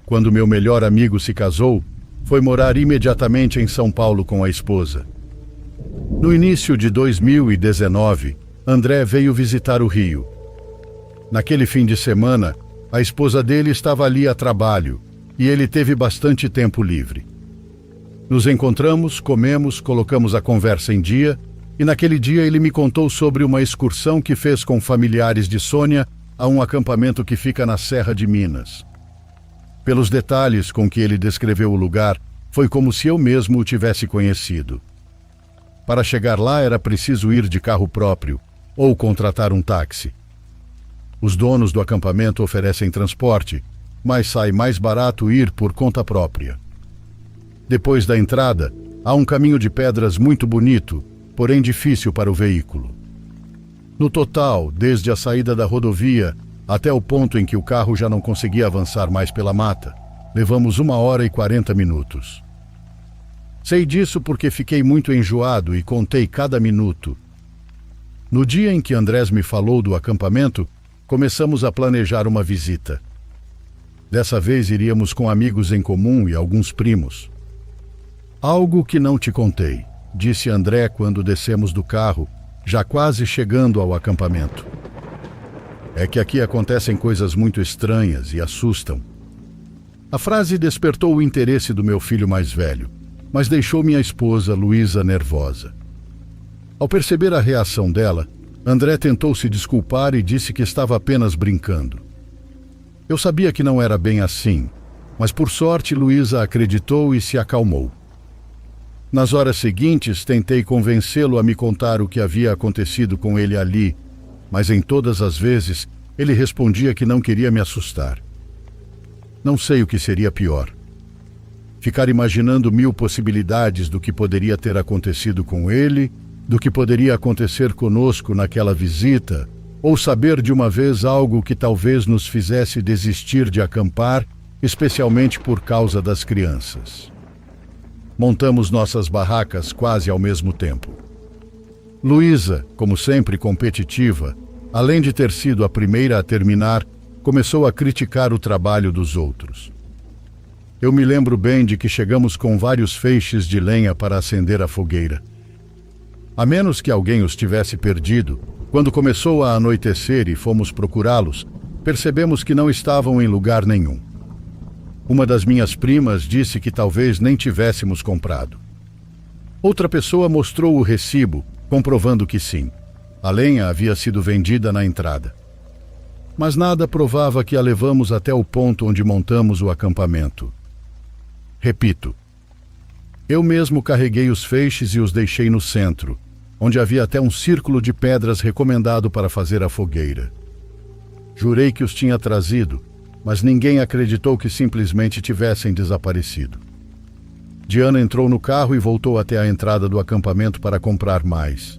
quando meu melhor amigo se casou, foi morar imediatamente em São Paulo com a esposa. No início de 2019, André veio visitar o Rio. Naquele fim de semana, a esposa dele estava ali a trabalho e ele teve bastante tempo livre. Nos encontramos, comemos, colocamos a conversa em dia e naquele dia ele me contou sobre uma excursão que fez com familiares de Sônia a um acampamento que fica na Serra de Minas. Pelos detalhes com que ele descreveu o lugar, foi como se eu mesmo o tivesse conhecido. Para chegar lá era preciso ir de carro próprio ou contratar um táxi. Os donos do acampamento oferecem transporte, mas sai mais barato ir por conta própria. Depois da entrada, há um caminho de pedras muito bonito, porém difícil para o veículo. No total, desde a saída da rodovia até o ponto em que o carro já não conseguia avançar mais pela mata, levamos 1h e 40 minutos. Sei disso porque fiquei muito enjoado e contei cada minuto. No dia em que Andrés me falou do acampamento, começamos a planejar uma visita. Dessa vez iríamos com amigos em comum e alguns primos. Algo que não te contei, disse André quando descemos do carro, já quase chegando ao acampamento. É que aqui acontecem coisas muito estranhas e assustam. A frase despertou o interesse do meu filho mais velho, mas deixou minha esposa, Luísa, nervosa. Ao perceber a reação dela, André tentou se desculpar e disse que estava apenas brincando. Eu sabia que não era bem assim, mas por sorte Luísa acreditou e se acalmou. Nas horas seguintes, tentei convencê-lo a me contar o que havia acontecido com ele ali, mas em todas as vezes ele respondia que não queria me assustar. Não sei o que seria pior. Ficar imaginando 1000 possibilidades do que poderia ter acontecido com ele, do que poderia acontecer conosco naquela visita, ou saber de uma vez algo que talvez nos fizesse desistir de acampar, especialmente por causa das crianças. Montamos nossas barracas quase ao mesmo tempo. Luísa, como sempre competitiva, além de ter sido a primeira a terminar, começou a criticar o trabalho dos outros. Eu me lembro bem de que chegamos com vários feixes de lenha para acender a fogueira. A menos que alguém os tivesse perdido, quando começou a anoitecer e fomos procurá-los, percebemos que não estavam em lugar nenhum. Uma das minhas primas disse que talvez nem tivéssemos comprado. Outra pessoa mostrou o recibo, comprovando que sim. A lenha havia sido vendida na entrada. Mas nada provava que a levamos até o ponto onde montamos o acampamento. Repito, eu mesmo carreguei os feixes e os deixei no centro, onde havia até um círculo de pedras recomendado para fazer a fogueira. Jurei que os tinha trazido, mas ninguém acreditou que simplesmente tivessem desaparecido. Diana entrou no carro e voltou até a entrada do acampamento para comprar mais.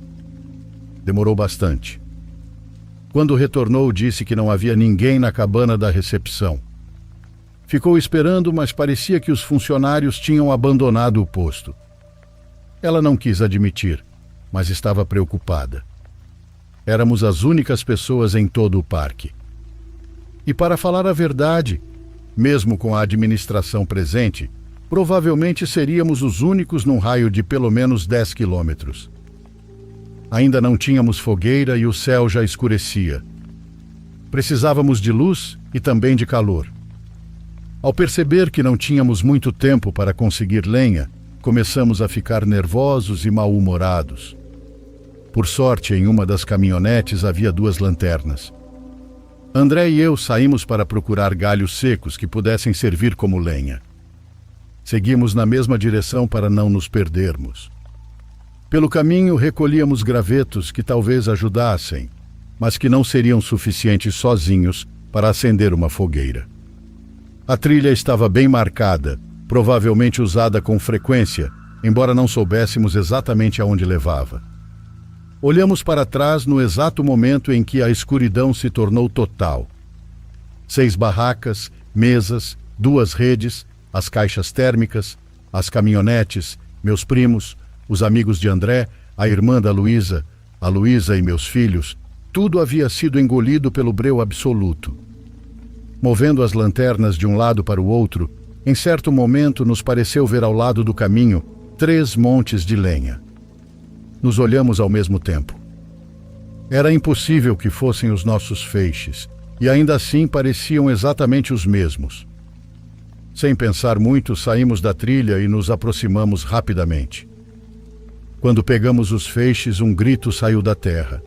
Demorou bastante. Quando retornou, disse que não havia ninguém na cabana da recepção. Ficou esperando, mas parecia que os funcionários tinham abandonado o posto. Ela não quis admitir, mas estava preocupada. Éramos as únicas pessoas em todo o parque. E para falar a verdade, mesmo com a administração presente, provavelmente seríamos os únicos num raio de pelo menos 10 quilômetros. Ainda não tínhamos fogueira e o céu já escurecia. Precisávamos de luz e também de calor. Ao perceber que não tínhamos muito tempo para conseguir lenha, começamos a ficar nervosos e mal-humorados. Por sorte, em uma das caminhonetes havia 2 lanternas. André e eu saímos para procurar galhos secos que pudessem servir como lenha. Seguimos na mesma direção para não nos perdermos. Pelo caminho, recolhíamos gravetos que talvez ajudassem, mas que não seriam suficientes sozinhos para acender uma fogueira. A trilha estava bem marcada, provavelmente usada com frequência, embora não soubéssemos exatamente aonde levava. Olhamos para trás no exato momento em que a escuridão se tornou total. 6 barracas, mesas, 2 redes, as caixas térmicas, as caminhonetes, meus primos, os amigos de André, a irmã da Luísa, a Luísa e meus filhos, tudo havia sido engolido pelo breu absoluto. Movendo as lanternas de um lado para o outro, em certo momento nos pareceu ver ao lado do caminho 3 montes de lenha. Nos olhamos ao mesmo tempo. Era impossível que fossem os nossos feixes, e ainda assim pareciam exatamente os mesmos. Sem pensar muito, saímos da trilha e nos aproximamos rapidamente. Quando pegamos os feixes, um grito saiu da terra.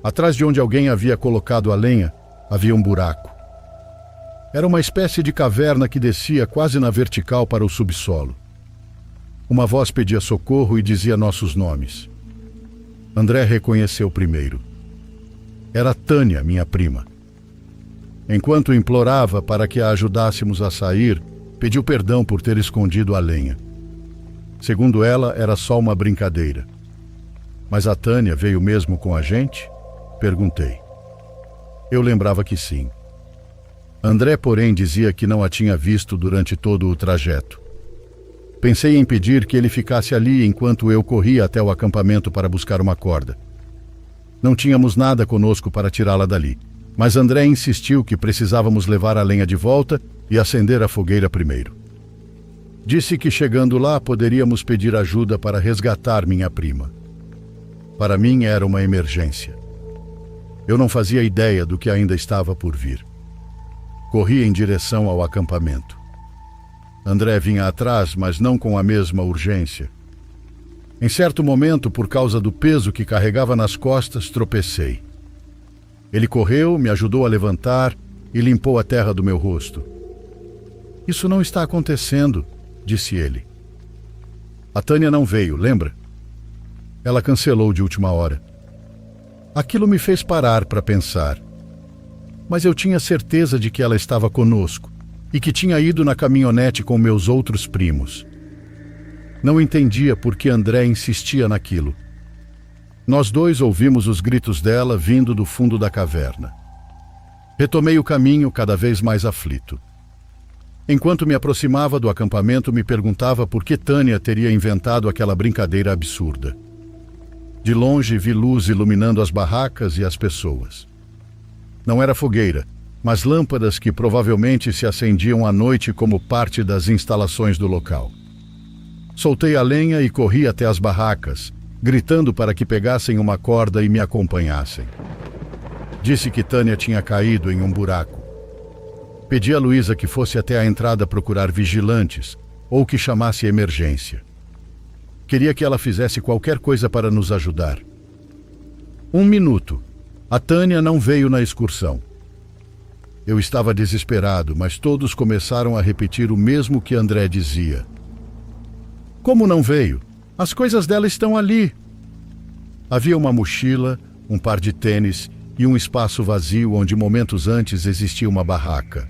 Atrás de onde alguém havia colocado a lenha, havia um buraco. Era uma espécie de caverna que descia quase na vertical para o subsolo. Uma voz pedia socorro e dizia nossos nomes. André reconheceu primeiro. Era Tânia, minha prima. Enquanto implorava para que a ajudássemos a sair, pediu perdão por ter escondido a lenha. Segundo ela, era só uma brincadeira. Mas a Tânia veio mesmo com a gente? Perguntei. Eu lembrava que sim. André, porém, dizia que não a tinha visto durante todo o trajeto. Pensei em pedir que ele ficasse ali enquanto eu corria até o acampamento para buscar uma corda. Não tínhamos nada conosco para tirá-la dali, mas André insistiu que precisávamos levar a lenha de volta e acender a fogueira primeiro. Disse que chegando lá poderíamos pedir ajuda para resgatar minha prima. Para mim era uma emergência. Eu não fazia ideia do que ainda estava por vir. Corri em direção ao acampamento. André vinha atrás, mas não com a mesma urgência. Em certo momento, por causa do peso que carregava nas costas, tropecei. Ele correu, me ajudou a levantar e limpou a terra do meu rosto. Isso não está acontecendo, disse ele. A Tânia não veio, lembra? Ela cancelou de última hora. Aquilo me fez parar para pensar. Mas eu tinha certeza de que ela estava conosco e que tinha ido na caminhonete com meus outros primos. Não entendia por que André insistia naquilo. Nós dois ouvimos os gritos dela vindo do fundo da caverna. Retomei o caminho cada vez mais aflito. Enquanto me aproximava do acampamento, me perguntava por que Tânia teria inventado aquela brincadeira absurda. De longe vi luz iluminando as barracas e as pessoas. Não era fogueira, mas lâmpadas que provavelmente se acendiam à noite como parte das instalações do local. Soltei a lenha e corri até as barracas, gritando para que pegassem uma corda e me acompanhassem. Disse que Tânia tinha caído em um buraco. Pedi a Luísa que fosse até a entrada procurar vigilantes ou que chamasse emergência. Queria que ela fizesse qualquer coisa para nos ajudar. 1 minuto. A Tânia não veio na excursão. Eu estava desesperado, mas todos começaram a repetir o mesmo que André dizia. Como não veio? As coisas dela estão ali. Havia uma mochila, um par de tênis e um espaço vazio onde momentos antes existia uma barraca.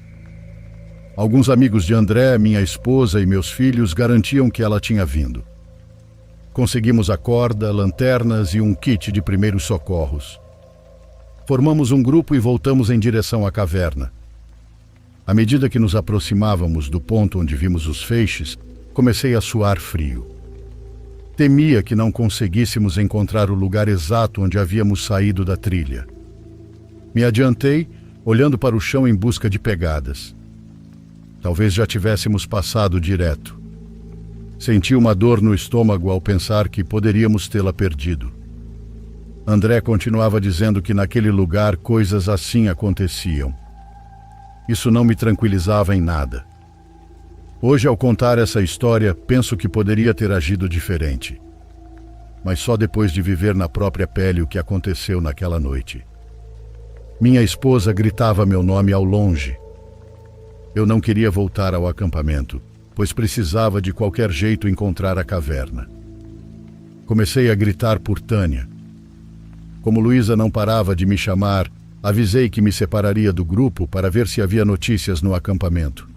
Alguns amigos de André, minha esposa e meus filhos garantiam que ela tinha vindo. Conseguimos a corda, lanternas e um kit de primeiros socorros. Formamos um grupo e voltamos em direção à caverna. À medida que nos aproximávamos do ponto onde vimos os feixes, comecei a suar frio. Temia que não conseguíssemos encontrar o lugar exato onde havíamos saído da trilha. Me adiantei, olhando para o chão em busca de pegadas. Talvez já tivéssemos passado direto. Senti uma dor no estômago ao pensar que poderíamos tê-la perdido. André continuava dizendo que naquele lugar coisas assim aconteciam. Isso não me tranquilizava em nada. Hoje, ao contar essa história, penso que poderia ter agido diferente. Mas só depois de viver na própria pele o que aconteceu naquela noite. Minha esposa gritava meu nome ao longe. Eu não queria voltar ao acampamento, pois precisava de qualquer jeito encontrar a caverna. Comecei a gritar por Tânia. Como Luísa não parava de me chamar, avisei que me separaria do grupo para ver se havia notícias no acampamento.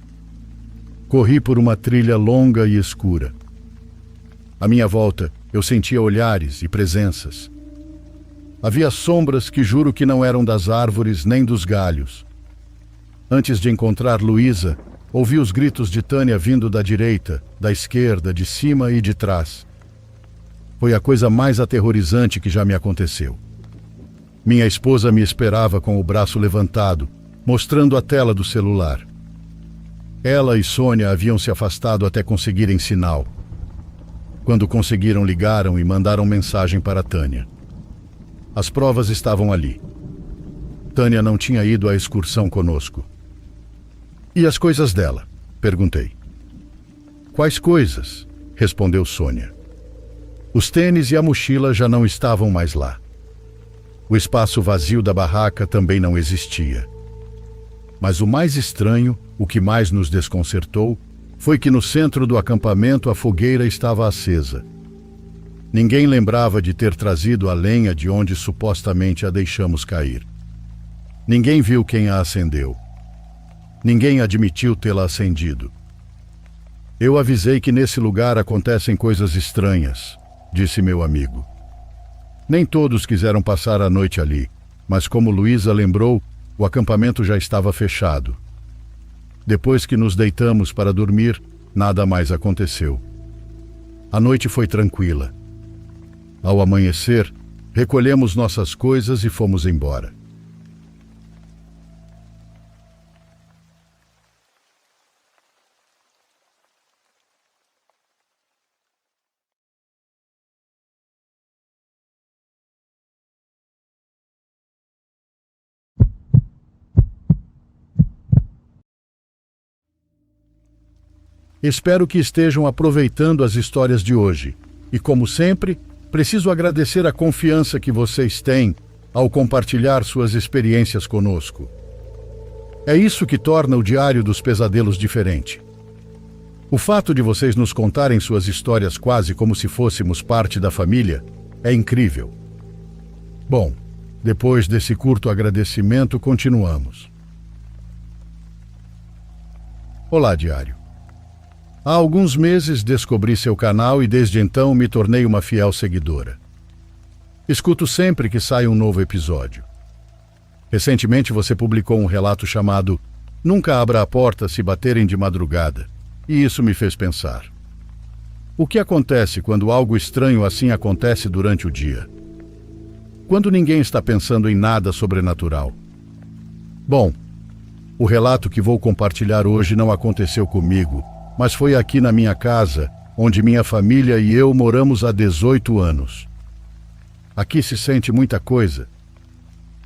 Corri por uma trilha longa e escura. À minha volta, eu sentia olhares e presenças. Havia sombras que juro que não eram das árvores nem dos galhos. Antes de encontrar Luísa, ouvi os gritos de Tânia vindo da direita, da esquerda, de cima e de trás. Foi a coisa mais aterrorizante que já me aconteceu. Minha esposa me esperava com o braço levantado, mostrando a tela do celular. Ela e Sônia haviam se afastado até conseguirem sinal. Quando conseguiram, ligaram e mandaram mensagem para Tânia. As provas estavam ali. Tânia não tinha ido à excursão conosco. E as coisas dela? Perguntei. Quais coisas? Respondeu Sônia. Os tênis e a mochila já não estavam mais lá. O espaço vazio da barraca também não existia. Mas o mais estranho, o que mais nos desconcertou, foi que no centro do acampamento a fogueira estava acesa. Ninguém lembrava de ter trazido a lenha de onde supostamente a deixamos cair. Ninguém viu quem a acendeu. Ninguém admitiu tê-la acendido. Eu avisei que nesse lugar acontecem coisas estranhas, disse meu amigo. Nem todos quiseram passar a noite ali, mas como Luísa lembrou, o acampamento já estava fechado. Depois que nos deitamos para dormir, nada mais aconteceu. A noite foi tranquila. Ao amanhecer, recolhemos nossas coisas e fomos embora. Espero que estejam aproveitando as histórias de hoje. E, como sempre, preciso agradecer a confiança que vocês têm ao compartilhar suas experiências conosco. É isso que torna o Diário dos Pesadelos diferente. O fato de vocês nos contarem suas histórias quase como se fôssemos parte da família é incrível. Bom, depois desse curto agradecimento, continuamos. Olá, Diário. Há alguns meses descobri seu canal e desde então me tornei uma fiel seguidora. Escuto sempre que sai um novo episódio. Recentemente você publicou um relato chamado Nunca Abra a Porta se Baterem de Madrugada, e isso me fez pensar. O que acontece quando algo estranho assim acontece durante o dia? Quando ninguém está pensando em nada sobrenatural? Bom, o relato que vou compartilhar hoje não aconteceu comigo, mas foi aqui na minha casa, onde minha família e eu moramos há 18 anos. Aqui se sente muita coisa.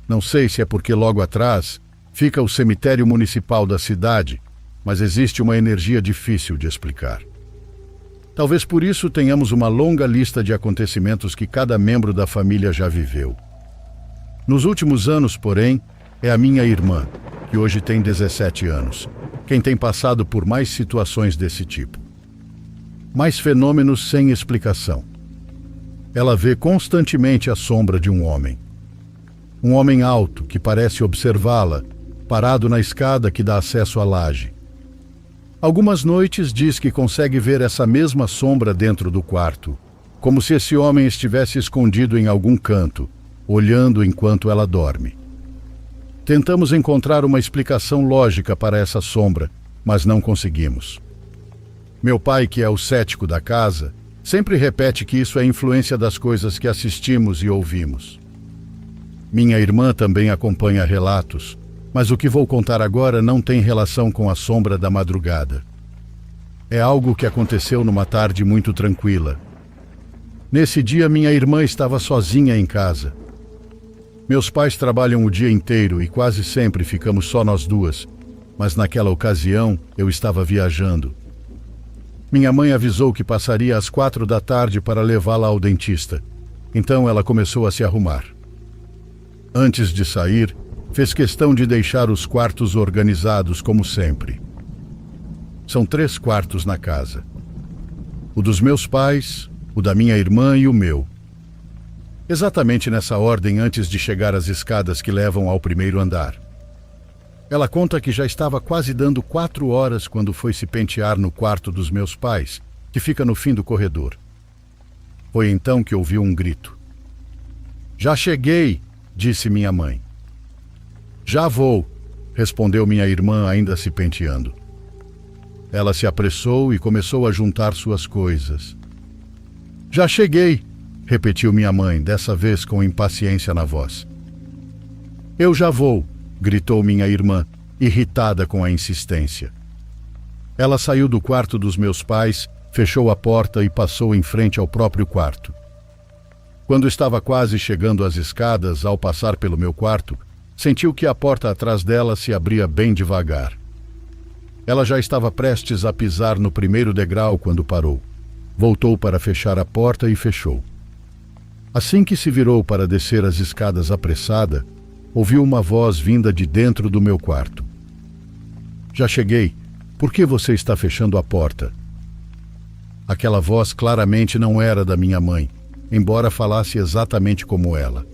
Não sei se é porque logo atrás fica o cemitério municipal da cidade, mas existe uma energia difícil de explicar. Talvez por isso tenhamos uma longa lista de acontecimentos que cada membro da família já viveu. Nos últimos anos, porém, é a minha irmã, que hoje tem 17 anos, quem tem passado por mais situações desse tipo. Mais fenômenos sem explicação. Ela vê constantemente a sombra de um homem. Um homem alto que parece observá-la, parado na escada que dá acesso à laje. Algumas noites diz que consegue ver essa mesma sombra dentro do quarto, como se esse homem estivesse escondido em algum canto, olhando enquanto ela dorme. Tentamos encontrar uma explicação lógica para essa sombra, mas não conseguimos. Meu pai, que é o cético da casa, sempre repete que isso é influência das coisas que assistimos e ouvimos. Minha irmã também acompanha relatos, mas o que vou contar agora não tem relação com a sombra da madrugada. É algo que aconteceu numa tarde muito tranquila. Nesse dia, minha irmã estava sozinha em casa. Meus pais trabalham o dia inteiro e quase sempre ficamos só nós duas, mas naquela ocasião eu estava viajando. Minha mãe avisou que passaria às 4 da tarde para levá-la ao dentista, então ela começou a se arrumar. Antes de sair, fez questão de deixar os quartos organizados como sempre. São 3 quartos na casa. O dos meus pais, o da minha irmã e o meu. Exatamente nessa ordem antes de chegar às escadas que levam ao primeiro andar. Ela conta que já estava quase dando 4 horas quando foi se pentear no quarto dos meus pais, que fica no fim do corredor. Foi então que ouviu um grito. "Já cheguei", disse minha mãe. "Já vou", respondeu minha irmã, ainda se penteando. Ela se apressou e começou a juntar suas coisas. "Já cheguei", repetiu minha mãe, dessa vez com impaciência na voz. "Eu já vou", gritou minha irmã, irritada com a insistência. Ela saiu do quarto dos meus pais, fechou a porta e passou em frente ao próprio quarto. Quando estava quase chegando às escadas, ao passar pelo meu quarto, sentiu que a porta atrás dela se abria bem devagar. Ela já estava prestes a pisar no primeiro degrau quando parou. Voltou para fechar a porta e fechou. Assim que se virou para descer as escadas apressada, ouviu uma voz vinda de dentro do meu quarto. Já cheguei. Por que você está fechando a porta? Aquela voz claramente não era da minha mãe, embora falasse exatamente como ela.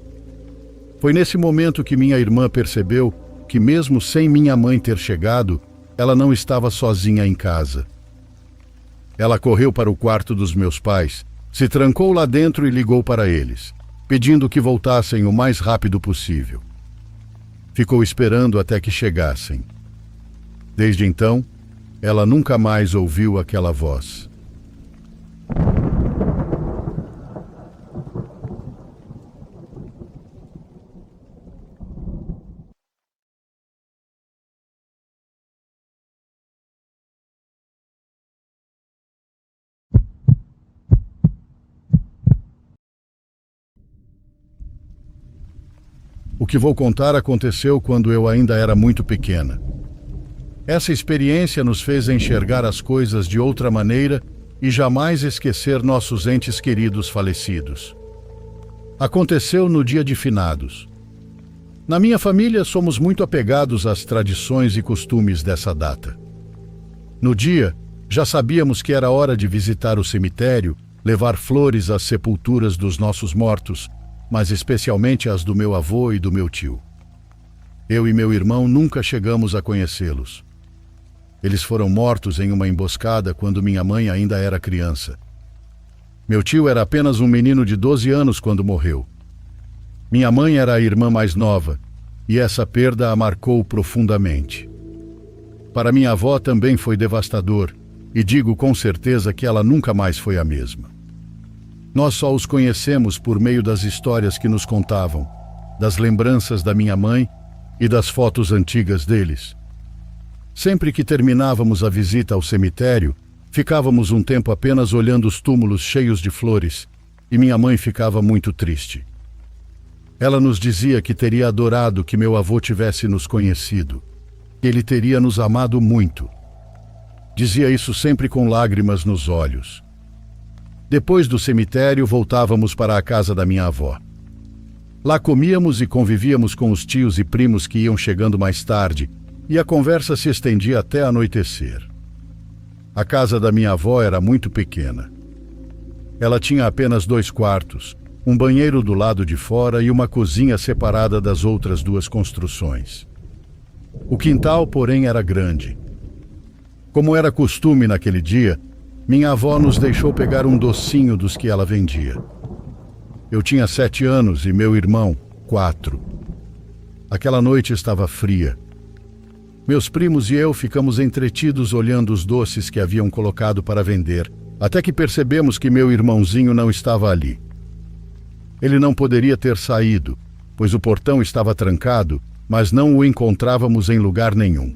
Foi nesse momento que minha irmã percebeu que, mesmo sem minha mãe ter chegado, ela não estava sozinha em casa. Ela correu para o quarto dos meus pais, se trancou lá dentro e ligou para eles, pedindo que voltassem o mais rápido possível. Ficou esperando até que chegassem. Desde então, ela nunca mais ouviu aquela voz. O que vou contar aconteceu quando eu ainda era muito pequena. Essa experiência nos fez enxergar as coisas de outra maneira e jamais esquecer nossos entes queridos falecidos. Aconteceu no dia de finados. Na minha família, somos muito apegados às tradições e costumes dessa data. No dia, já sabíamos que era hora de visitar o cemitério, levar flores às sepulturas dos nossos mortos, mas especialmente as do meu avô e do meu tio. Eu e meu irmão nunca chegamos a conhecê-los. Eles foram mortos em uma emboscada quando minha mãe ainda era criança. Meu tio era apenas um menino de 12 anos quando morreu. Minha mãe era a irmã mais nova, e essa perda a marcou profundamente. Para minha avó também foi devastador, e digo com certeza que ela nunca mais foi a mesma. Nós só os conhecemos por meio das histórias que nos contavam, das lembranças da minha mãe e das fotos antigas deles. Sempre que terminávamos a visita ao cemitério, ficávamos um tempo apenas olhando os túmulos cheios de flores, e minha mãe ficava muito triste. Ela nos dizia que teria adorado que meu avô tivesse nos conhecido, que ele teria nos amado muito. Dizia isso sempre com lágrimas nos olhos. Depois do cemitério, voltávamos para a casa da minha avó. Lá comíamos e convivíamos com os tios e primos que iam chegando mais tarde, e a conversa se estendia até anoitecer. A casa da minha avó era muito pequena. Ela tinha apenas 2 quartos, um banheiro do lado de fora e uma cozinha separada das outras 2 construções. O quintal, porém, era grande. Como era costume naquele dia, minha avó nos deixou pegar um docinho dos que ela vendia. Eu tinha 7 anos e meu irmão, 4. Aquela noite estava fria. Meus primos e eu ficamos entretidos olhando os doces que haviam colocado para vender, até que percebemos que meu irmãozinho não estava ali. Ele não poderia ter saído, pois o portão estava trancado, mas não o encontrávamos em lugar nenhum.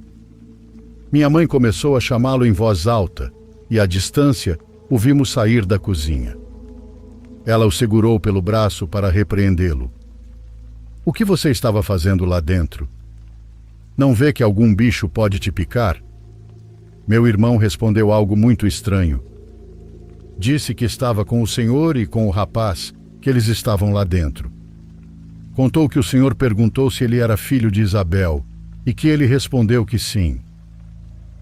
Minha mãe começou a chamá-lo em voz alta, e à distância o vimos sair da cozinha. Ela o segurou pelo braço para repreendê-lo. O que você estava fazendo lá dentro? Não vê que algum bicho pode te picar? Meu irmão respondeu algo muito estranho. Disse que estava com o senhor e com o rapaz, que eles estavam lá dentro. Contou que o senhor perguntou se ele era filho de Isabel e que ele respondeu que sim.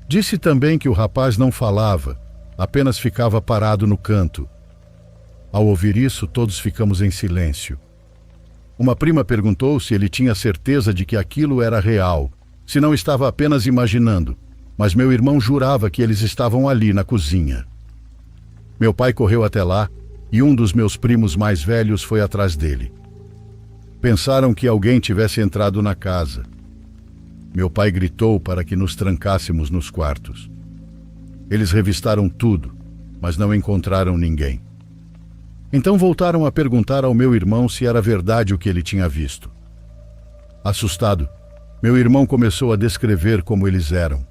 Disse também que o rapaz não falava, apenas ficava parado no canto. Ao ouvir isso, todos ficamos em silêncio. Uma prima perguntou se ele tinha certeza de que aquilo era real, se não estava apenas imaginando, mas meu irmão jurava que eles estavam ali na cozinha. Meu pai correu até lá e um dos meus primos mais velhos foi atrás dele. Pensaram que alguém tivesse entrado na casa. Meu pai gritou para que nos trancássemos nos quartos. Eles revistaram tudo, mas não encontraram ninguém. Então voltaram a perguntar ao meu irmão se era verdade o que ele tinha visto. Assustado, Meu irmão começou a descrever como eles eram.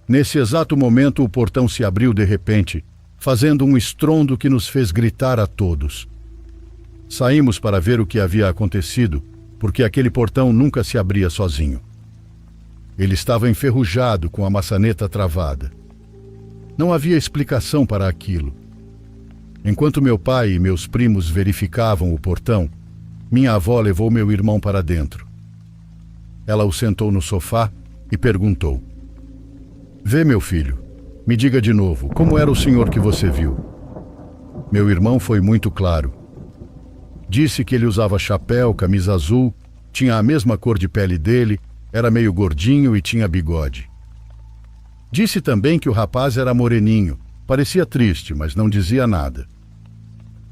Nesse exato momento, o portão se abriu de repente, fazendo um estrondo que nos fez gritar a todos. Saímos para ver o que havia acontecido, porque aquele portão nunca se abria sozinho. Ele estava enferrujado, com a maçaneta travada. Não havia explicação para aquilo. Enquanto meu pai e meus primos verificavam o portão, minha avó levou meu irmão para dentro. Ela o sentou no sofá e perguntou: "Vê, meu filho, me diga de novo, como era o senhor que você viu?" Meu irmão foi muito claro. Disse que ele usava chapéu, camisa azul, tinha a mesma cor de pele dele, era meio gordinho e tinha bigode. Disse também que o rapaz era moreninho, parecia triste, mas não dizia nada.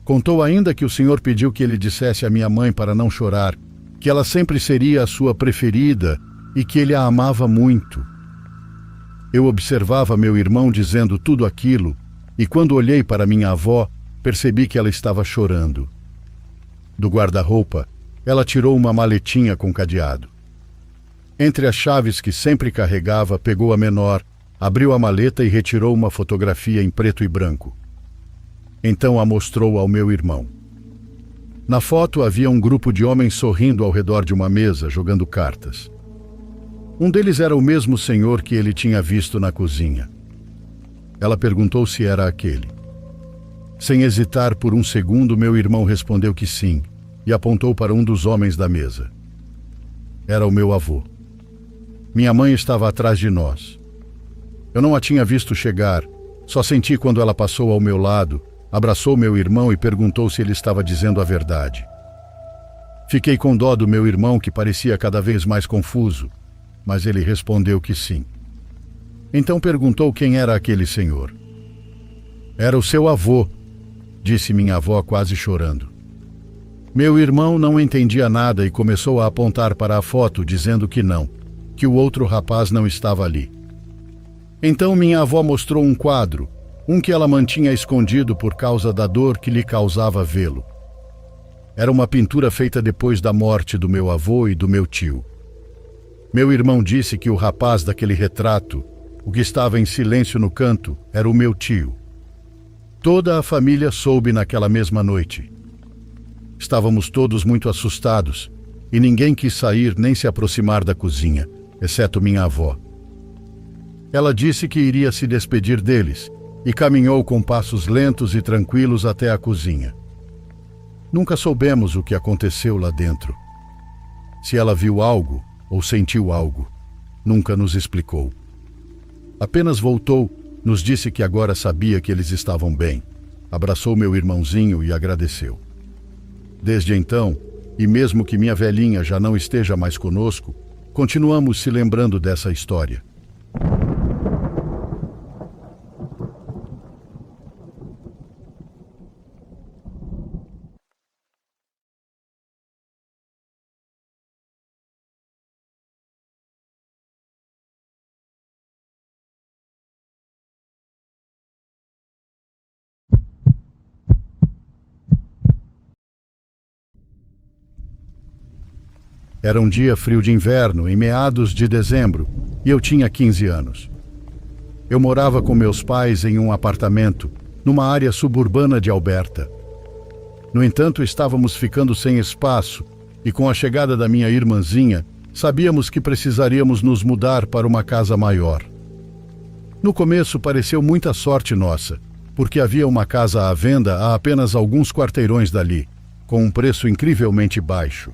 Contou ainda que o senhor pediu que ele dissesse à minha mãe para não chorar, que ela sempre seria a sua preferida e que ele a amava muito. Eu observava meu irmão dizendo tudo aquilo e quando olhei para minha avó, percebi que ela estava chorando. Do guarda-roupa, ela tirou uma maletinha com cadeado. Entre as chaves que sempre carregava, pegou a menor, abriu a maleta e retirou uma fotografia em preto e branco. Então a mostrou ao meu irmão. Na foto havia um grupo de homens sorrindo ao redor de uma mesa, jogando cartas. Um deles era o mesmo senhor que ele tinha visto na cozinha. Ela perguntou se era aquele. Sem hesitar por um segundo, meu irmão respondeu que sim, e apontou para um dos homens da mesa. Era o meu avô. Minha mãe estava atrás de nós. Eu não a tinha visto chegar, só senti quando ela passou ao meu lado, abraçou meu irmão e perguntou se ele estava dizendo a verdade. Fiquei com dó do meu irmão, que parecia cada vez mais confuso, mas ele respondeu que sim. Então perguntou quem era aquele senhor. Era o seu avô, disse minha avó quase chorando. Meu irmão não entendia nada e começou a apontar para a foto, dizendo que não, que o outro rapaz não estava ali. Então minha avó mostrou um quadro, um que ela mantinha escondido por causa da dor que lhe causava vê-lo. Era uma pintura feita depois da morte do meu avô e do meu tio. Meu irmão disse que o rapaz daquele retrato, o que estava em silêncio no canto, era o meu tio. Toda a família soube naquela mesma noite. Estávamos todos muito assustados e ninguém quis sair nem se aproximar da cozinha, exceto minha avó. Ela disse que iria se despedir deles e caminhou com passos lentos e tranquilos até a cozinha. Nunca soubemos o que aconteceu lá dentro. Se ela viu algo ou sentiu algo, nunca nos explicou. Apenas voltou, nos disse que agora sabia que eles estavam bem, abraçou meu irmãozinho e agradeceu. Desde então, e mesmo que minha velhinha já não esteja mais conosco, continuamos se lembrando dessa história. Era um dia frio de inverno, em meados de dezembro, e eu tinha 15 anos. Eu morava com meus pais em um apartamento, numa área suburbana de Alberta. No entanto, estávamos ficando sem espaço, e com a chegada da minha irmãzinha, sabíamos que precisaríamos nos mudar para uma casa maior. No começo pareceu muita sorte nossa, porque havia uma casa à venda a apenas alguns quarteirões dali, com um preço incrivelmente baixo.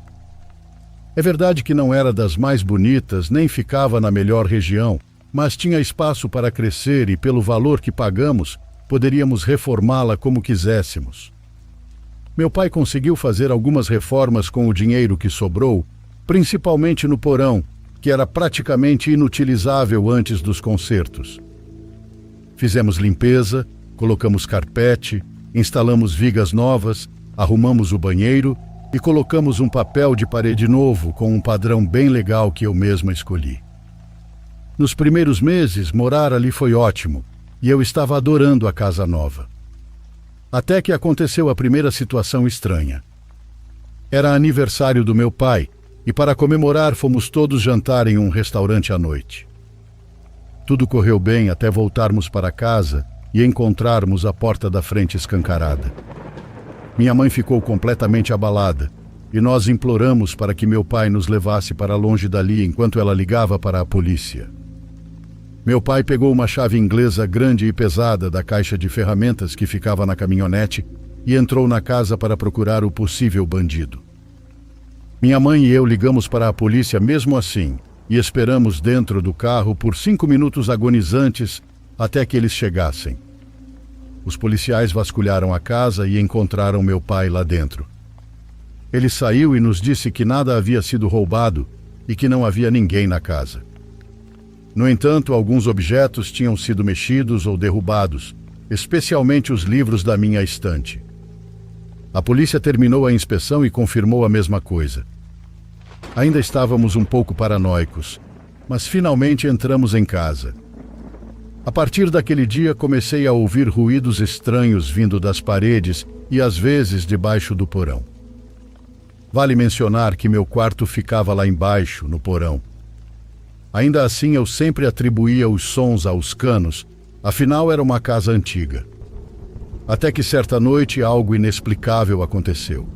É verdade que não era das mais bonitas, nem ficava na melhor região, mas tinha espaço para crescer e, pelo valor que pagamos, poderíamos reformá-la como quiséssemos. Meu pai conseguiu fazer algumas reformas com o dinheiro que sobrou, principalmente no porão, que era praticamente inutilizável antes dos concertos. Fizemos limpeza, colocamos carpete, instalamos vigas novas, arrumamos o banheiro e colocamos um papel de parede novo com um padrão bem legal que eu mesma escolhi. Nos primeiros meses, morar ali foi ótimo e eu estava adorando a casa nova. Até que aconteceu a primeira situação estranha. Era aniversário do meu pai e para comemorar fomos todos jantar em um restaurante à noite. Tudo correu bem até voltarmos para casa e encontrarmos a porta da frente escancarada. Minha mãe ficou completamente abalada e nós imploramos para que meu pai nos levasse para longe dali enquanto ela ligava para a polícia. Meu pai pegou uma chave inglesa grande e pesada da caixa de ferramentas que ficava na caminhonete e entrou na casa para procurar o possível bandido. Minha mãe e eu ligamos para a polícia mesmo assim e esperamos dentro do carro por 5 minutos agonizantes até que eles chegassem. Os policiais vasculharam a casa e encontraram meu pai lá dentro. Ele saiu e nos disse que nada havia sido roubado e que não havia ninguém na casa. No entanto, alguns objetos tinham sido mexidos ou derrubados, especialmente os livros da minha estante. A polícia terminou a inspeção e confirmou a mesma coisa. Ainda estávamos um pouco paranoicos, mas finalmente entramos em casa. A partir daquele dia comecei a ouvir ruídos estranhos vindo das paredes e às vezes debaixo do porão. Vale mencionar que meu quarto ficava lá embaixo, no porão. Ainda assim, eu sempre atribuía os sons aos canos, afinal era uma casa antiga. Até que certa noite algo inexplicável aconteceu.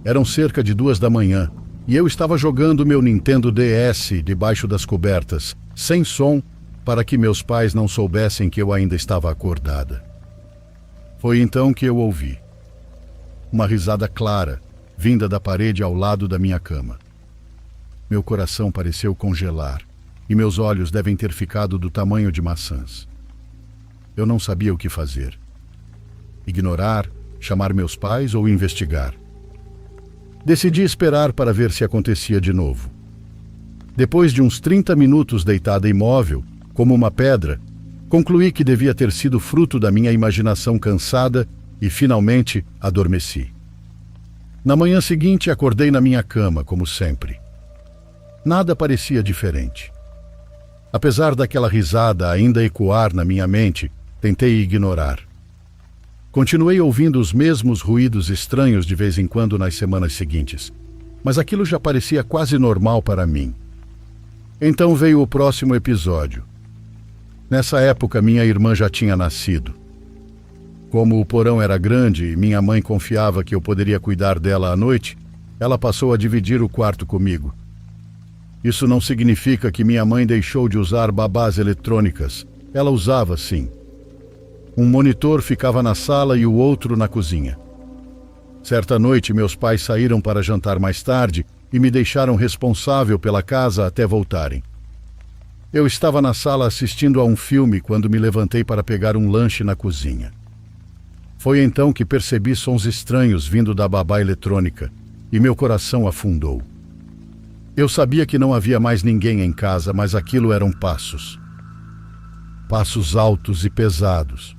Eram cerca de 2 da manhã e eu estava jogando meu Nintendo DS debaixo das cobertas, sem som, para que meus pais não soubessem que eu ainda estava acordada. Foi então que eu ouvi uma risada clara, vinda da parede ao lado da minha cama. Meu coração pareceu congelar e meus olhos devem ter ficado do tamanho de maçãs. Eu não sabia o que fazer. Ignorar, chamar meus pais ou investigar. Decidi esperar para ver se acontecia de novo. Depois de uns 30 minutos deitada imóvel, como uma pedra, concluí que devia ter sido fruto da minha imaginação cansada e finalmente adormeci. Na manhã seguinte acordei na minha cama, como sempre. Nada parecia diferente. Apesar daquela risada ainda ecoar na minha mente, tentei ignorar. Continuei ouvindo os mesmos ruídos estranhos de vez em quando nas semanas seguintes, mas aquilo já parecia quase normal para mim. Então veio o próximo episódio. Nessa época, minha irmã já tinha nascido. Como o porão era grande e minha mãe confiava que eu poderia cuidar dela à noite, ela passou a dividir o quarto comigo. Isso não significa que minha mãe deixou de usar babás eletrônicas. Ela usava, sim. Um monitor ficava na sala e o outro na cozinha. Certa noite, meus pais saíram para jantar mais tarde e me deixaram responsável pela casa até voltarem. Eu estava na sala assistindo a um filme quando me levantei para pegar um lanche na cozinha. Foi então que percebi sons estranhos vindo da babá eletrônica e meu coração afundou. Eu sabia que não havia mais ninguém em casa, mas aquilo eram passos. Passos altos e pesados.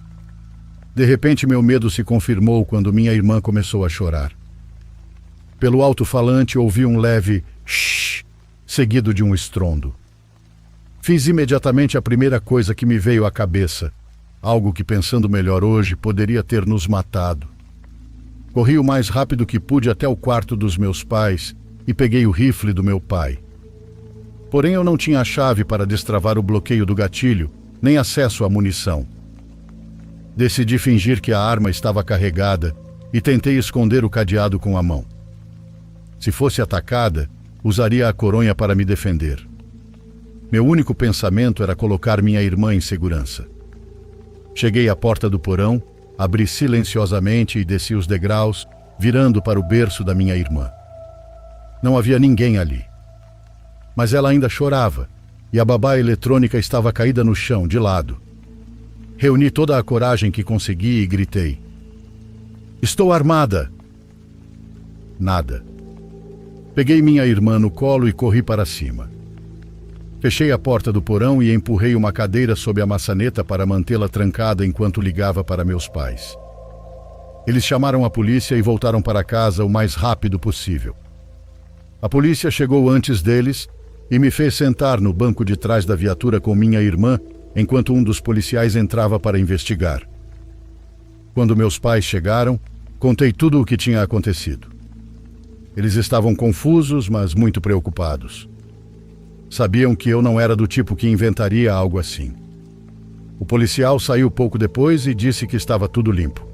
De repente, meu medo se confirmou quando minha irmã começou a chorar. Pelo alto-falante, ouvi um leve shh, seguido de um estrondo. Fiz imediatamente a primeira coisa que me veio à cabeça, algo que, pensando melhor hoje, poderia ter nos matado. Corri o mais rápido que pude até o quarto dos meus pais e peguei o rifle do meu pai. Porém, eu não tinha a chave para destravar o bloqueio do gatilho, nem acesso à munição. Decidi fingir que a arma estava carregada e tentei esconder o cadeado com a mão. Se fosse atacada, usaria a coronha para me defender. Meu único pensamento era colocar minha irmã em segurança. Cheguei à porta do porão, abri silenciosamente e desci os degraus, virando para o berço da minha irmã. Não havia ninguém ali. Mas ela ainda chorava, e a babá eletrônica estava caída no chão, de lado. Reuni toda a coragem que consegui e gritei: "Estou armada!" Nada. Peguei minha irmã no colo e corri para cima. Fechei a porta do porão e empurrei uma cadeira sob a maçaneta para mantê-la trancada enquanto ligava para meus pais. Eles chamaram a polícia e voltaram para casa o mais rápido possível. A polícia chegou antes deles e me fez sentar no banco de trás da viatura com minha irmã enquanto um dos policiais entrava para investigar. Quando meus pais chegaram, contei tudo o que tinha acontecido. Eles estavam confusos, mas muito preocupados. Sabiam que eu não era do tipo que inventaria algo assim. O policial saiu pouco depois e disse que estava tudo limpo.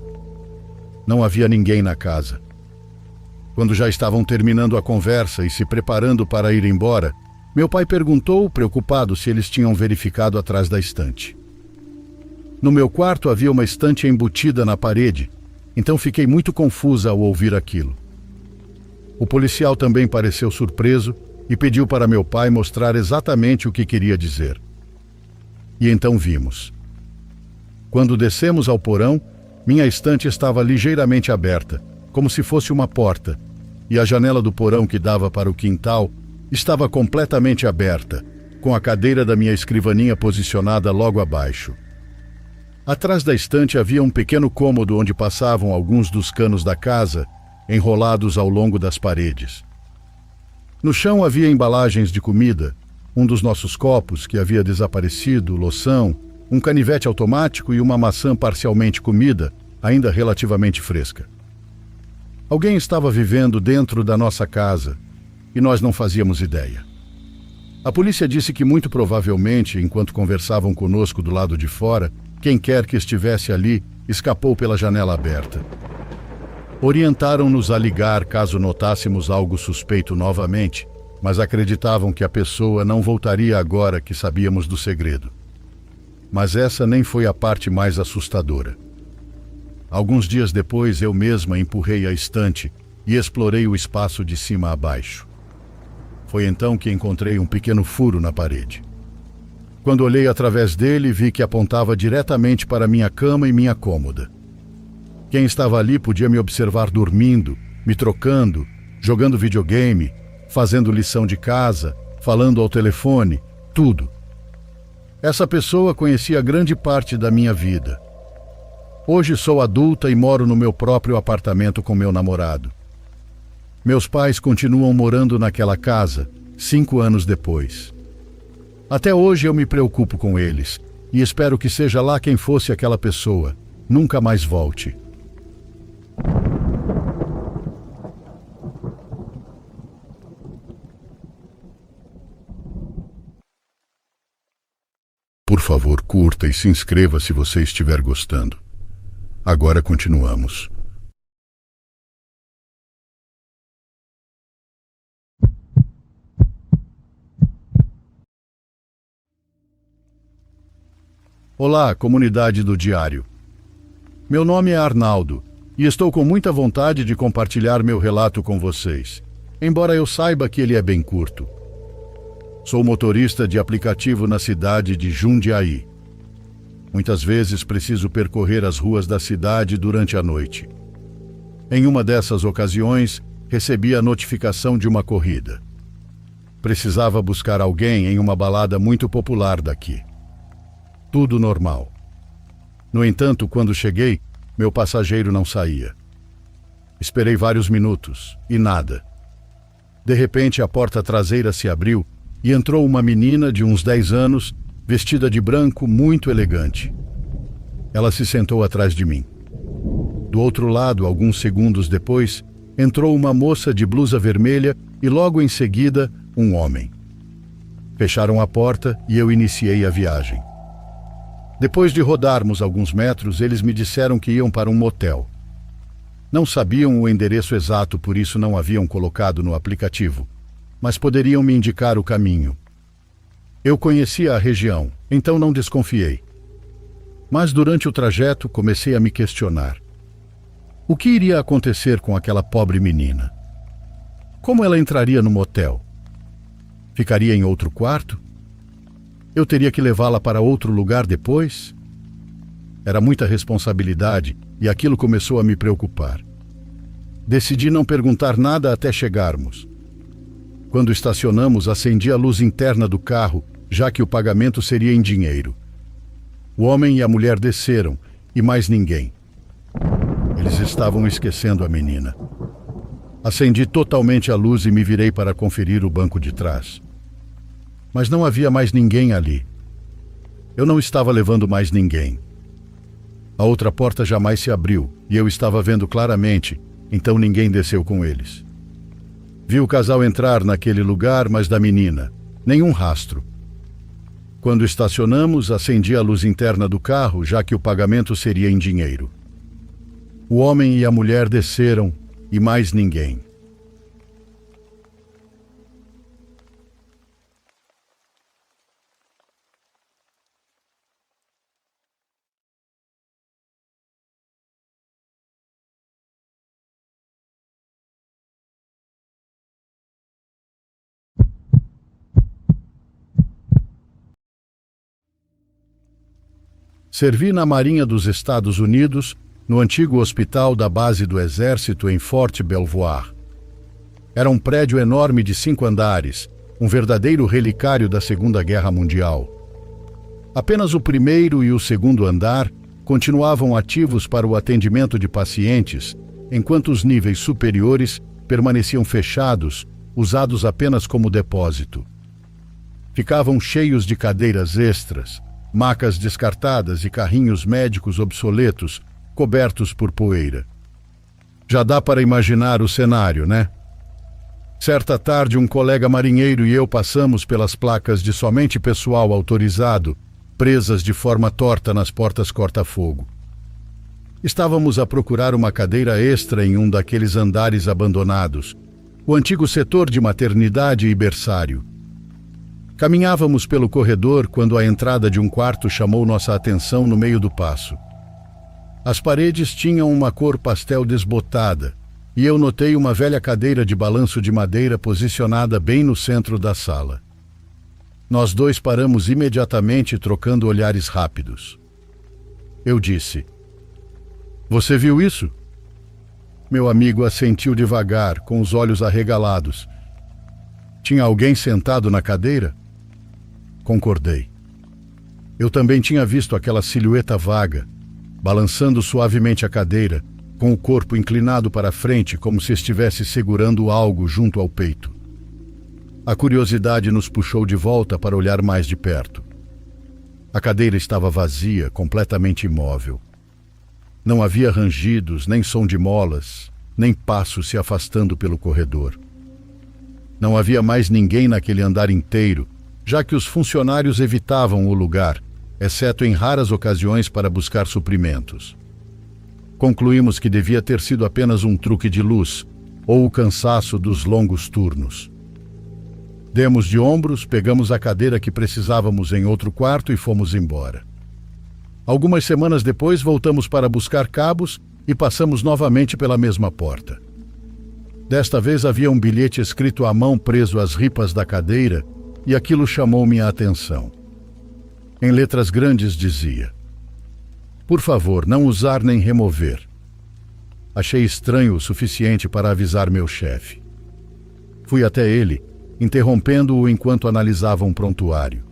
Não havia ninguém na casa. Quando já estavam terminando a conversa e se preparando para ir embora, meu pai perguntou, preocupado, se eles tinham verificado atrás da estante. No meu quarto havia uma estante embutida na parede, então fiquei muito confusa ao ouvir aquilo. O policial também pareceu surpreso e pediu para meu pai mostrar exatamente o que queria dizer. E então vimos. Quando descemos ao porão, minha estante estava ligeiramente aberta, como se fosse uma porta, e a janela do porão que dava para o quintal estava completamente aberta, com a cadeira da minha escrivaninha posicionada logo abaixo. Atrás da estante havia um pequeno cômodo onde passavam alguns dos canos da casa, enrolados ao longo das paredes. No chão havia embalagens de comida, um dos nossos copos que havia desaparecido, loção, um canivete automático e uma maçã parcialmente comida, ainda relativamente fresca. Alguém estava vivendo dentro da nossa casa e nós não fazíamos ideia. A polícia disse que muito provavelmente, enquanto conversavam conosco do lado de fora, quem quer que estivesse ali escapou pela janela aberta. Orientaram-nos a ligar caso notássemos algo suspeito novamente, mas acreditavam que a pessoa não voltaria agora que sabíamos do segredo. Mas essa nem foi a parte mais assustadora. Alguns dias depois, eu mesma empurrei a estante e explorei o espaço de cima a baixo. Foi então que encontrei um pequeno furo na parede. Quando olhei através dele, vi que apontava diretamente para minha cama e minha cômoda. Quem estava ali podia me observar dormindo, me trocando, jogando videogame, fazendo lição de casa, falando ao telefone, tudo. Essa pessoa conhecia grande parte da minha vida. Hoje sou adulta e moro no meu próprio apartamento com meu namorado. Meus pais continuam morando naquela casa, 5 anos depois. Até hoje eu me preocupo com eles e espero que seja lá quem fosse aquela pessoa, nunca mais volte. Por favor, curta e se inscreva se você estiver gostando. Agora continuamos. Olá, comunidade do Diário. Meu nome é Arnaldo e estou com muita vontade de compartilhar meu relato com vocês, embora eu saiba que ele é bem curto. Sou motorista de aplicativo na cidade de Jundiaí. Muitas vezes preciso percorrer as ruas da cidade durante a noite. Em uma dessas ocasiões, recebi a notificação de uma corrida. Precisava buscar alguém em uma balada muito popular daqui. Tudo normal. No entanto, quando cheguei, meu passageiro não saía. Esperei vários minutos e nada. De repente, a porta traseira se abriu e entrou uma menina de uns 10 anos, vestida de branco, muito elegante. Ela se sentou atrás de mim. Do outro lado, alguns segundos depois, entrou uma moça de blusa vermelha e logo em seguida, um homem. Fecharam a porta e eu iniciei a viagem. Depois de rodarmos alguns metros, eles me disseram que iam para um motel. Não sabiam o endereço exato, por isso não haviam colocado no aplicativo, mas poderiam me indicar o caminho. Eu conhecia a região, então não desconfiei. Mas durante o trajeto comecei a me questionar. O que iria acontecer com aquela pobre menina? Como ela entraria no motel? Ficaria em outro quarto? Eu teria que levá-la para outro lugar depois? Era muita responsabilidade e aquilo começou a me preocupar. Decidi não perguntar nada até chegarmos. Quando estacionamos, acendi a luz interna do carro, já que o pagamento seria em dinheiro. O homem e a mulher desceram, e mais ninguém. Eles estavam esquecendo a menina. Acendi totalmente a luz e me virei para conferir o banco de trás. Mas não havia mais ninguém ali. Eu não estava levando mais ninguém. A outra porta jamais se abriu, e eu estava vendo claramente, então ninguém desceu com eles. Vi o casal entrar naquele lugar, mas da menina, nenhum rastro. Quando estacionamos, acendi a luz interna do carro, já que o pagamento seria em dinheiro. O homem e a mulher desceram e mais ninguém. Servi na Marinha dos Estados Unidos, no antigo hospital da base do Exército em Fort Belvoir. Era um prédio enorme de 5 andares, um verdadeiro relicário da Segunda Guerra Mundial. Apenas o primeiro e o segundo andar continuavam ativos para o atendimento de pacientes, enquanto os níveis superiores permaneciam fechados, usados apenas como depósito. Ficavam cheios de cadeiras extras, macas descartadas e carrinhos médicos obsoletos, cobertos por poeira. Já dá para imaginar o cenário, né? Certa tarde, um colega marinheiro e eu passamos pelas placas de somente pessoal autorizado, presas de forma torta nas portas corta-fogo. Estávamos a procurar uma cadeira extra em um daqueles andares abandonados, o antigo setor de maternidade e berçário. Caminhávamos pelo corredor quando a entrada de um quarto chamou nossa atenção no meio do passo. As paredes tinham uma cor pastel desbotada, e eu notei uma velha cadeira de balanço de madeira posicionada bem no centro da sala. Nós dois paramos imediatamente, trocando olhares rápidos. Eu disse: "Você viu isso?" Meu amigo assentiu devagar, com os olhos arregalados. "Tinha alguém sentado na cadeira?" Concordei. Eu também tinha visto aquela silhueta vaga, balançando suavemente a cadeira, com o corpo inclinado para a frente como se estivesse segurando algo junto ao peito. A curiosidade nos puxou de volta para olhar mais de perto. A cadeira estava vazia, completamente imóvel. Não havia rangidos, nem som de molas, nem passos se afastando pelo corredor. Não havia mais ninguém naquele andar inteiro, já que os funcionários evitavam o lugar, exceto em raras ocasiões para buscar suprimentos. Concluímos que devia ter sido apenas um truque de luz, ou o cansaço dos longos turnos. Demos de ombros, pegamos a cadeira que precisávamos em outro quarto e fomos embora. Algumas semanas depois voltamos para buscar cabos e passamos novamente pela mesma porta. Desta vez havia um bilhete escrito à mão preso às ripas da cadeira e aquilo chamou minha atenção. Em letras grandes dizia: "Por favor, não usar nem remover." Achei estranho o suficiente para avisar meu chefe. Fui até ele, interrompendo-o enquanto analisava um prontuário.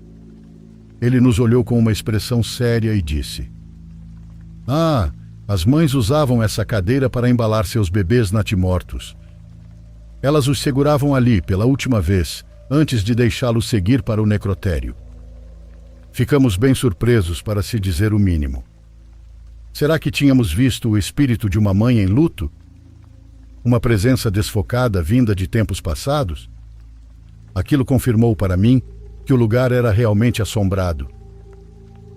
Ele nos olhou com uma expressão séria e disse: "Ah, as mães usavam essa cadeira para embalar seus bebês natimortos. Elas os seguravam ali pela última vez, antes de deixá-los seguir para o necrotério." Ficamos bem surpresos, para se dizer o mínimo. Será que tínhamos visto o espírito de uma mãe em luto? Uma presença desfocada vinda de tempos passados? Aquilo confirmou para mim que o lugar era realmente assombrado.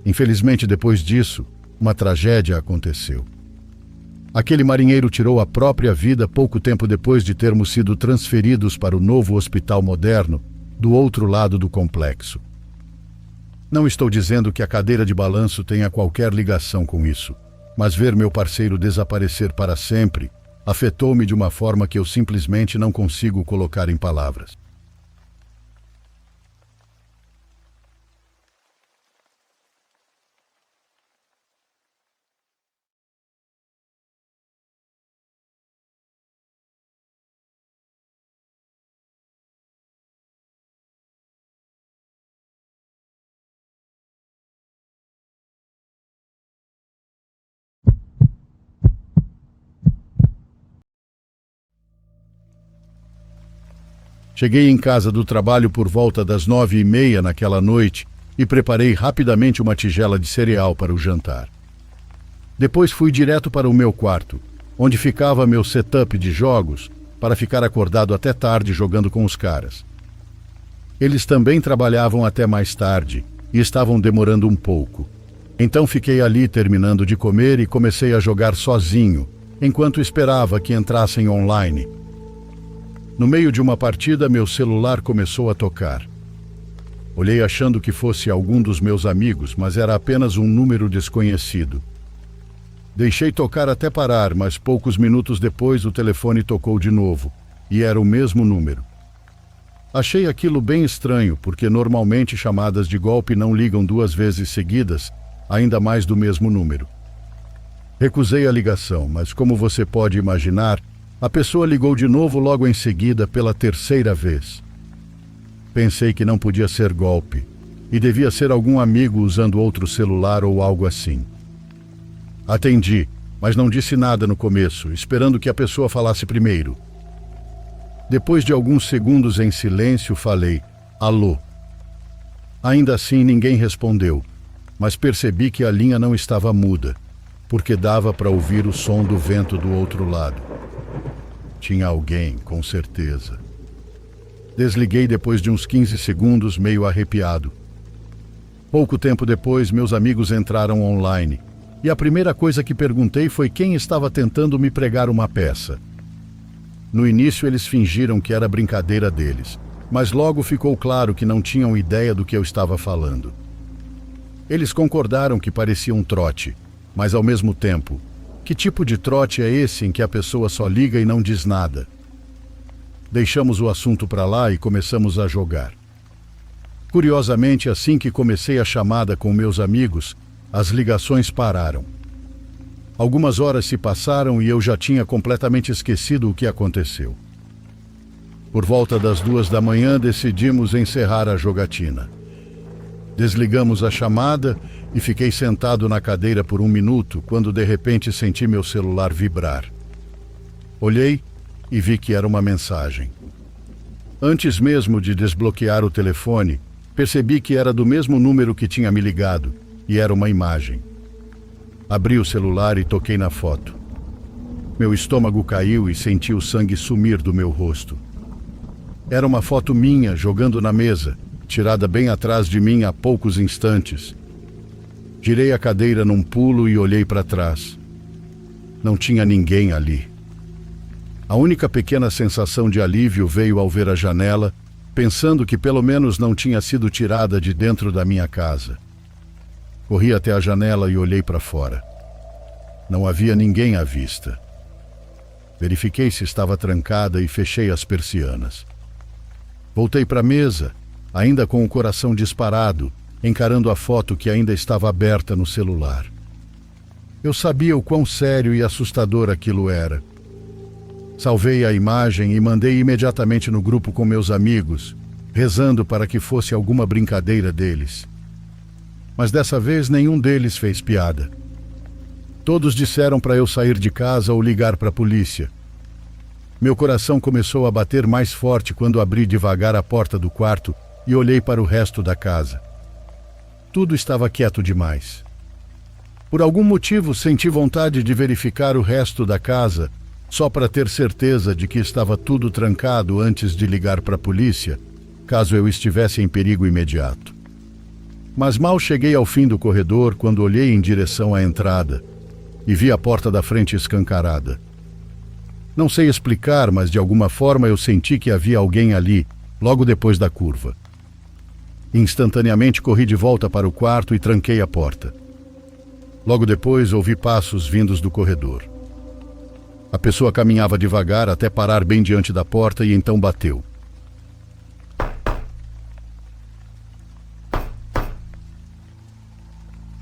Infelizmente, depois disso, uma tragédia aconteceu. Aquele marinheiro tirou a própria vida pouco tempo depois de termos sido transferidos para o novo hospital moderno do outro lado do complexo. Não estou dizendo que a cadeira de balanço tenha qualquer ligação com isso, mas ver meu parceiro desaparecer para sempre afetou-me de uma forma que eu simplesmente não consigo colocar em palavras. Cheguei em casa do trabalho por volta das 9h30 naquela noite e preparei rapidamente uma tigela de cereal para o jantar. Depois fui direto para o meu quarto, onde ficava meu setup de jogos, para ficar acordado até tarde jogando com os caras. Eles também trabalhavam até mais tarde e estavam demorando um pouco. Então fiquei ali terminando de comer e comecei a jogar sozinho, enquanto esperava que entrassem online. No meio de uma partida, meu celular começou a tocar. Olhei achando que fosse algum dos meus amigos, mas era apenas um número desconhecido. Deixei tocar até parar, mas poucos minutos depois o telefone tocou de novo, e era o mesmo número. Achei aquilo bem estranho, porque normalmente chamadas de golpe não ligam 2 vezes seguidas, ainda mais do mesmo número. Recusei a ligação, mas como você pode imaginar, a pessoa ligou de novo logo em seguida pela 3ª vez. Pensei que não podia ser golpe, e devia ser algum amigo usando outro celular ou algo assim. Atendi, mas não disse nada no começo, esperando que a pessoa falasse primeiro. Depois de alguns segundos em silêncio, falei, alô. Ainda assim, ninguém respondeu, mas percebi que a linha não estava muda, porque dava para ouvir o som do vento do outro lado. Tinha alguém, com certeza. Desliguei depois de uns 15 segundos, meio arrepiado. Pouco tempo depois, meus amigos entraram online, e a primeira coisa que perguntei foi quem estava tentando me pregar uma peça. No início eles fingiram que era brincadeira deles, mas logo ficou claro que não tinham ideia do que eu estava falando. Eles concordaram que parecia um trote, mas ao mesmo tempo, que tipo de trote é esse em que a pessoa só liga e não diz nada? Deixamos o assunto para lá e começamos a jogar. Curiosamente, assim que comecei a chamada com meus amigos, as ligações pararam. Algumas horas se passaram e eu já tinha completamente esquecido o que aconteceu. Por volta das 2 da manhã, decidimos encerrar a jogatina. Desligamos a chamada e fiquei sentado na cadeira por 1 minuto, quando de repente senti meu celular vibrar. Olhei e vi que era uma mensagem. Antes mesmo de desbloquear o telefone, percebi que era do mesmo número que tinha me ligado, e era uma imagem. Abri o celular e toquei na foto. Meu estômago caiu e senti o sangue sumir do meu rosto. Era uma foto minha jogando na mesa, tirada bem atrás de mim há poucos instantes. Girei a cadeira num pulo e olhei para trás. Não tinha ninguém ali. A única pequena sensação de alívio veio ao ver a janela, pensando que pelo menos não tinha sido tirada de dentro da minha casa. Corri até a janela e olhei para fora. Não havia ninguém à vista. Verifiquei se estava trancada e fechei as persianas. Voltei para a mesa, ainda com o coração disparado, encarando a foto que ainda estava aberta no celular. Eu sabia o quão sério e assustador aquilo era. Salvei a imagem e mandei imediatamente no grupo com meus amigos, rezando para que fosse alguma brincadeira deles. Mas dessa vez nenhum deles fez piada. Todos disseram para eu sair de casa ou ligar para a polícia. Meu coração começou a bater mais forte quando abri devagar a porta do quarto e olhei para o resto da casa. Tudo estava quieto demais. Por algum motivo senti vontade de verificar o resto da casa, só para ter certeza de que estava tudo trancado antes de ligar para a polícia, caso eu estivesse em perigo imediato. Mas mal cheguei ao fim do corredor quando olhei em direção à entrada e vi a porta da frente escancarada. Não sei explicar, mas de alguma forma eu senti que havia alguém ali, logo depois da curva. Instantaneamente corri de volta para o quarto e tranquei a porta. Logo depois ouvi passos vindos do corredor. A pessoa caminhava devagar até parar bem diante da porta e então bateu.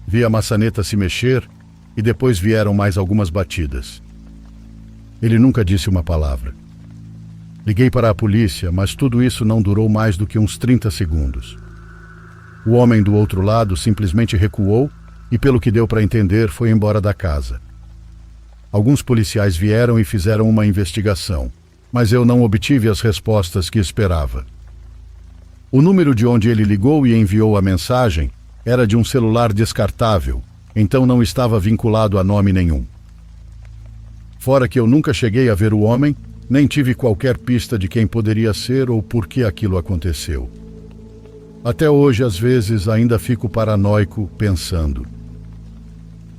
Vi a maçaneta se mexer e depois vieram mais algumas batidas. Ele nunca disse uma palavra. Liguei para a polícia, mas tudo isso não durou mais do que uns 30 segundos. O homem do outro lado simplesmente recuou e, pelo que deu para entender, foi embora da casa. Alguns policiais vieram e fizeram uma investigação, mas eu não obtive as respostas que esperava. O número de onde ele ligou e enviou a mensagem era de um celular descartável, então não estava vinculado a nome nenhum. Fora que eu nunca cheguei a ver o homem, Nem tive qualquer pista de quem poderia ser ou por que aquilo aconteceu. Até hoje, às vezes, ainda fico paranoico pensando: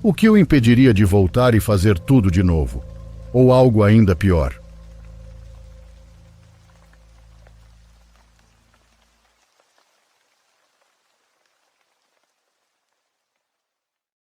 o que o impediria de voltar e fazer tudo de novo? Ou algo ainda pior?